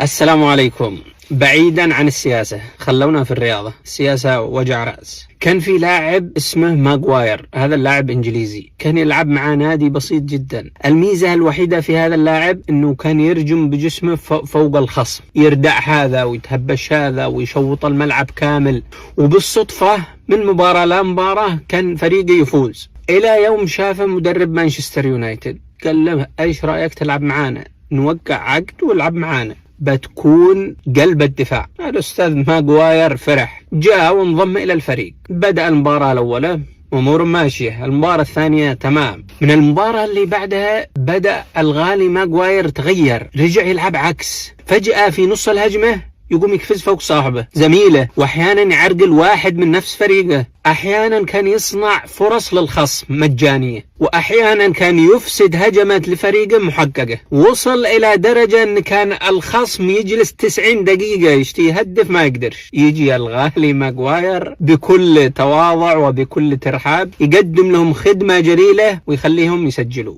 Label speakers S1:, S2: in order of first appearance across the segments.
S1: السلام عليكم. بعيدا عن السياسة، خلونا في الرياضة. السياسة وجع رأس. كان في لاعب اسمه ماغواير، هذا اللاعب إنجليزي، كان يلعب مع نادي بسيط جدا. الميزة الوحيدة في هذا اللاعب أنه كان يرجم بجسمه فوق الخصم، يردع هذا ويتهبش هذا ويشوط الملعب كامل. وبالصدفة من مباراة لمباراة كان فريقه يفوز، إلى يوم شافه مدرب مانشستر يونايتد قال له ايش رأيك تلعب معانا؟ نوقع عقد والعب معانا، بتكون قلب الدفاع. الأستاذ ماغواير فرح، جاء وانضم إلى الفريق. بدأ المباراة الأولى أمور ماشية، المباراة الثانية تمام. من المباراة اللي بعدها بدأ الغالي ماغواير تغير، رجع يلعب عكس. فجأة في نص الهجمة يقوم يقفز فوق صاحبه زميله، واحيانا يعرقل واحد من نفس فريقه. احيانا كان يصنع فرص للخصم مجانيه، واحيانا كان يفسد هجمات لفريقه محققه. وصل الى درجه ان كان الخصم يجلس 90 دقيقه يشتي يهدف ما يقدرش. يجي الغالي ماغواير بكل تواضع وبكل ترحاب يقدم لهم خدمه جليله ويخليهم يسجلوا.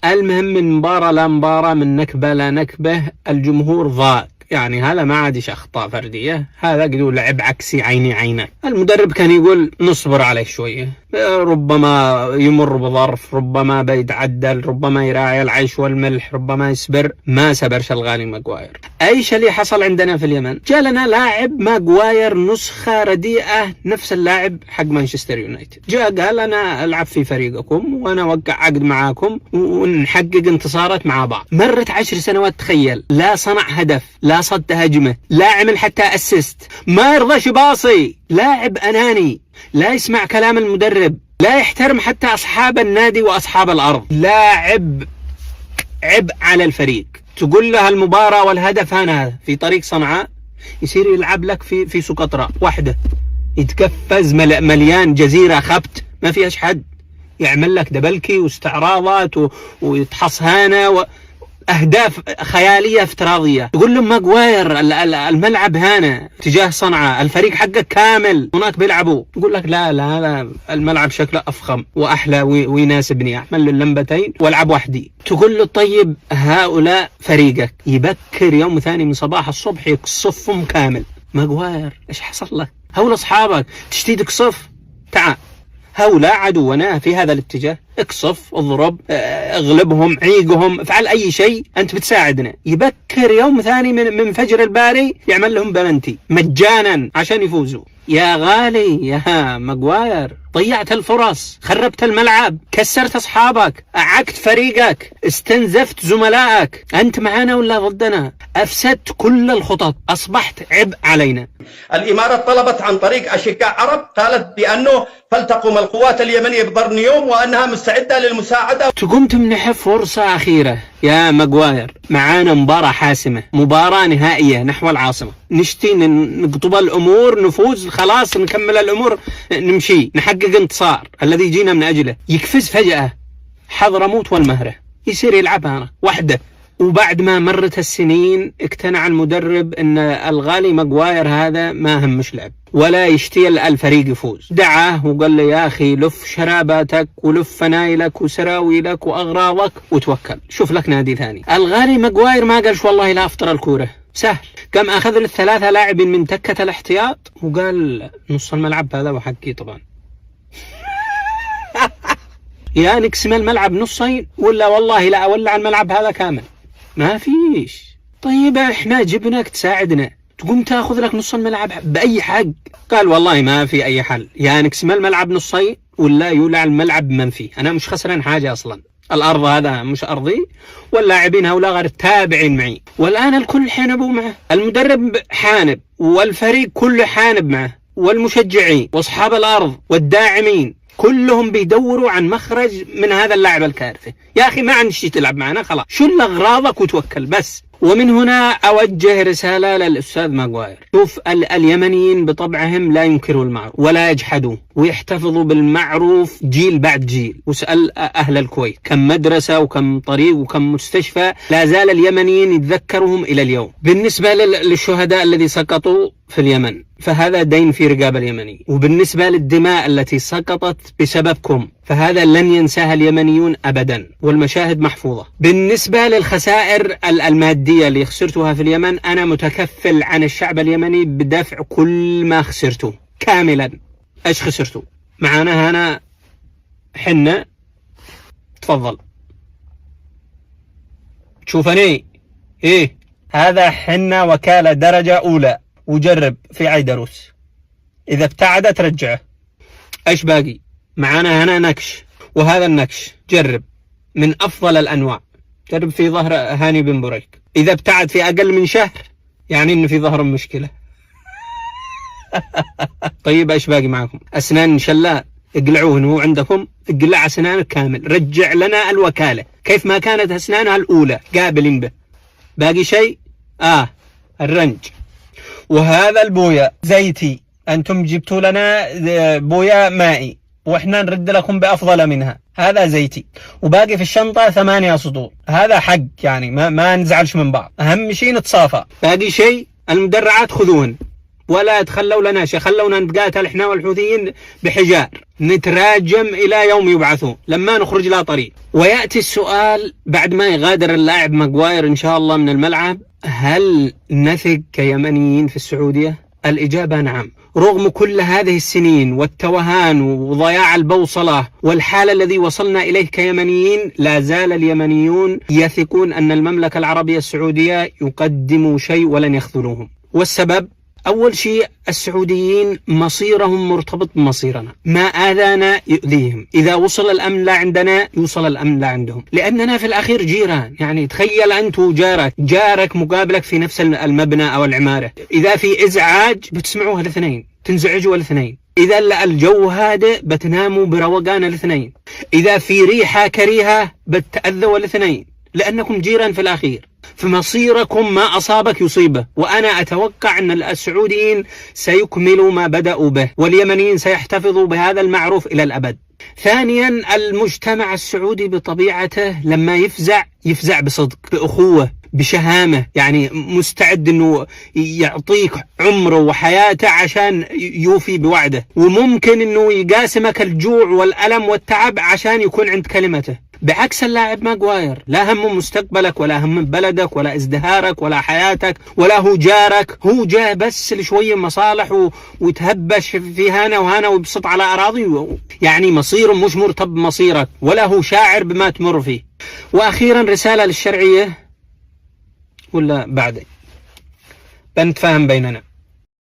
S1: المهم من مباراة لمباراة، من نكبة لنكبة، الجمهور ضاق. يعني هذا ما عادش أخطاء فردية، هذا قدو لعب عكسي عيني عينك. المدرب كان يقول نصبر عليه شوية، ربما يمر بظرف، ربما بيتعدل، ربما يراعي العيش والملح، ربما يصبر. ما سبرش الغالي ماغواير. ايش اللي حصل عندنا في اليمن؟ جاء لنا لاعب ماغواير نسخة رديئة نفس اللاعب حق مانشستر يونايتد. جاء قال انا العب في فريقكم وانا اوقع عقد معاكم ونحقق انتصارات مع بعض. مرت 10 سنوات، تخيل، لا صنع هدف، لا صد هجمة، لا عمل حتى اسيست، ما يرضاش باصي. لاعب اناني، لا يسمع كلام المدرب، لا يحترم حتى أصحاب النادي وأصحاب الأرض. لاعب عبء على الفريق. تقول له المباراة والهدف هذا في طريق صنعاء، يصير يلعب لك في سقطرى واحدة، يتكفز مليان جزيرة خبت ما فيهاش حد، يعمل لك دبلكي واستعراضات ويتحص هانا أهداف خيالية افتراضية. تقول لهم ماغواير الملعب هنا تجاه صنعاء، الفريق حقك كامل هناك بيلعبوا. يقول لك لا هذا الملعب شكله أفخم وأحلى ويناسبني، أحمل اللمبتين والعب وحدي. تقول له طيب هؤلاء فريقك، يبكر يوم ثاني من صباح الصبح يقصفهم كامل. ماغواير ايش حصل لك؟ هؤلاء أصحابك تشتي تقصف؟ تعال، هؤلاء عدونا في هذا الاتجاه، اقصف، اضرب، اغلبهم، عيقهم، افعل اي شيء انت بتساعدنا. يبكر يوم ثاني من فجر الباري يعمل لهم بلنتي مجانا عشان يفوزوا. يا غالي يا ماغواير، ضيعت الفرص، خربت الملعب، كسرت اصحابك، اعكت فريقك، استنزفت زملائك. انت معنا ولا ضدنا؟ افسدت كل الخطط، اصبحت عبء علينا.
S2: الامارات طلبت عن طريق اشقاء عرب، قالت بانه فلتقم القوات اليمنيه ببرنيوم وانها مستعده للمساعده.
S1: تقوم تمنح فرصه اخيره يا ماغواير. معانا مباراه حاسمه، مباراه نهائيه نحو العاصمه، نشتي نقطب الامور، نفوز، خلاص نكمل الامور، نمشي، نحقق انتصار الذي جينا من اجله. يقفز فجاه حضرموت والمهره، يصير يلعبها وحده. وبعد ما مرت السنين اقتنع المدرب ان الغالي ماغواير هذا ما همش لعب ولا يشتي الفريق يفوز. دعاه وقال له يا اخي لف شراباتك ولف فنايلك وسراويلك واغراضك وتوكل، شوف لك نادي ثاني. الغالي ماغواير ما قالش والله لا افطر الكوره، سهل. قام اخذ له 3 لاعبين من تكة الاحتياط وقال نص الملعب هذا وحقي طبعا. يا نقسم الملعب نصين ولا والله لا اولع الملعب هذا كامل. ما فيش. طيب احنا جبناك تساعدنا، تقوم تاخذ لك نص الملعب بأي حق؟ قال والله ما في أي حل، يا نقسم الملعب نصين ولا يولع الملعب منفي. أنا مش خسران حاجة أصلا، الأرض هذا مش أرضي واللاعبين هؤلاء غير تابعين معي. والآن الكل حانبوا معه، المدرب حانب والفريق كله حانب معه والمشجعين وأصحاب الأرض والداعمين كلهم بيدوروا عن مخرج من هذا اللاعب الكارثي. يا أخي ما عندك شيء تلعب معنا، خلاص شل أغراضك وتوكل بس. ومن هنا أوجه رسالة للأستاذ ماغواير. شوف، اليمنيين بطبعهم لا ينكروا المعروف ولا يجحدوا ويحتفظوا بالمعروف جيل بعد جيل. وسأل أهل الكويت كم مدرسة وكم طريق وكم مستشفى لا زال اليمنيين يتذكرهم إلى اليوم. بالنسبة للشهداء الذي سقطوا في اليمن، فهذا دين في رقاب اليمني. وبالنسبة للدماء التي سقطت بسببكم فهذا لن ينساها اليمنيون أبدا، والمشاهد محفوظة. بالنسبة للخسائر المادية اللي خسرتها في اليمن، أنا متكفل عن الشعب اليمني بدفع كل ما خسرته كاملا. ايش خسرته؟ معانا هنا حنة، تفضل تشوفني ايه، هذا حنة وكالة درجة أولى، وجرب في عيدروس، إذا ابتعدت رجعه. ايش باقي؟ معانا هنا نكش، وهذا النكش جرب من أفضل الأنواع، جرب في ظهر هاني بن بريك، إذا ابتعد في أقل من شهر يعني إنه في ظهر مشكلة. طيب ايش باقي معكم؟ أسنان شلاء، اقلعوه هو عندكم، اقلع أسنانك كامل، رجع لنا الوكالة كيف ما كانت أسنانها الأولى، قابلين به. باقي شيء؟ الرنج. وهذا البويا زيتي، أنتم جبتوا لنا بويا مائي وإحنا نرد لكم بأفضل منها، هذا زيتي. وباقي في الشنطة 8 سطور، هذا حق يعني ما نزعلش من بعض، أهم شيء نتصافى. باقي شيء؟ المدرعات خذوهن ولا تخلوا لنا شيء، خلونا نتقاتل احنا والحوثيين بحجار، نتراجم إلى يوم يبعثون لما نخرج لا طريق. ويأتي السؤال بعد ما يغادر اللاعب ماغواير إن شاء الله من الملعب، هل نثق كيمنيين في السعودية؟ الإجابة نعم. رغم كل هذه السنين والتوهان وضياع البوصلة والحالة الذي وصلنا إليه كيمنيين، لا زال اليمنيون يثقون أن المملكة العربية السعودية يقدموا شيء ولن يخذلوهم. والسبب؟ أول شيء السعوديين مصيرهم مرتبط بمصيرنا، ما آذانا يؤذيهم، إذا وصل الأمن لا عندنا يوصل الأمن لا عندهم، لأننا في الأخير جيران. يعني تخيل أنت جارك مقابلك في نفس المبنى أو العمارة، إذا في إزعاج بتسمعوها الاثنين، تنزعجوا الاثنين، إذا الجو هادئ بتناموا بروقان الاثنين، إذا في ريحة كريهة بتتأذوا الاثنين، لأنكم جيران في الأخير. فمصيركم ما أصابك يصيبه، وأنا أتوقع أن السعوديين سيكملوا ما بدأوا به، واليمنيين سيحتفظوا بهذا المعروف إلى الأبد. ثانيا، المجتمع السعودي بطبيعته لما يفزع بصدق، بأخوة، بشهامة، يعني مستعد أنه يعطيك عمره وحياته عشان يوفي بوعده، وممكن أنه يقاسمك الجوع والألم والتعب عشان يكون عند كلمته. بعكس اللاعب ماغواير، لا هم مستقبلك ولا هم بلدك ولا ازدهارك ولا حياتك ولا هو جارك، هو جاء بس لشوية مصالح ويتهبش في هنا وهنا ويبسط على أراضي، يعني مصيره مش مرتب بمصيرك ولا هو شاعر بما تمر فيه. وأخيرا رسالة للشرعية، ولا بعدين بنتفاهم بيننا.